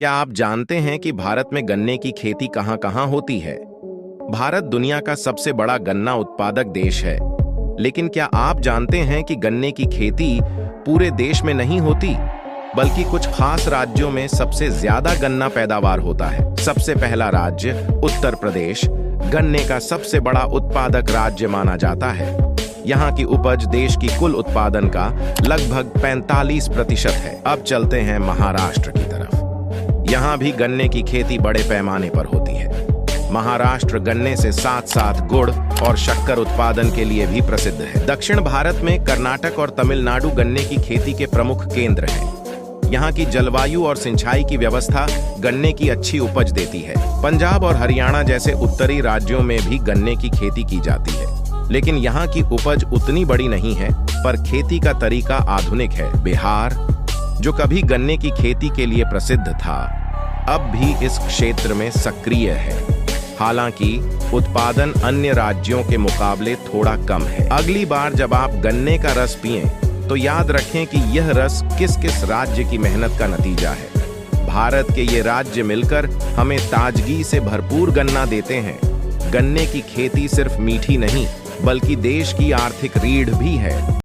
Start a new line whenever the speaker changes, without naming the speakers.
क्या आप जानते हैं कि भारत में गन्ने की खेती कहां-कहां होती है? भारत दुनिया का सबसे बड़ा गन्ना उत्पादक देश है। लेकिन क्या आप जानते हैं कि गन्ने की खेती पूरे देश में नहीं होती, बल्कि कुछ खास राज्यों में सबसे ज्यादा गन्ना पैदावार होता है? सबसे पहला राज्य उत्तर प्रदेश गन्ने का सबसे बड़ा उत्पादक राज्य माना जाता है। यहाँ की उपज देश की कुल उत्पादन का लगभग 45% है। अब चलते हैं महाराष्ट्र की तरफ। यहाँ भी गन्ने की खेती बड़े पैमाने पर होती है। महाराष्ट्र गन्ने से साथ साथ गुड़ और शक्कर उत्पादन के लिए भी प्रसिद्ध है। दक्षिण भारत में कर्नाटक और तमिलनाडु गन्ने की खेती के प्रमुख केंद्र हैं। यहाँ की जलवायु और सिंचाई की व्यवस्था गन्ने की अच्छी उपज देती है। पंजाब और हरियाणा जैसे उत्तरी राज्यों में भी गन्ने की खेती की जाती है, लेकिन यहाँ की उपज उतनी बड़ी नहीं है, पर खेती का तरीका आधुनिक है। बिहार, जो कभी गन्ने की खेती के लिए प्रसिद्ध था, अब भी इस क्षेत्र में सक्रिय है। हालांकि उत्पादन अन्य राज्यों के मुकाबले थोड़ा कम है। अगली बार जब आप गन्ने का रस पिएं, तो याद रखें कि यह रस किस किस राज्य की मेहनत का नतीजा है। भारत के ये राज्य मिलकर हमें ताजगी से भरपूर गन्ना देते हैं। गन्ने की खेती सिर्फ मीठी नहीं, बल्कि देश की आर्थिक रीढ़ भी है।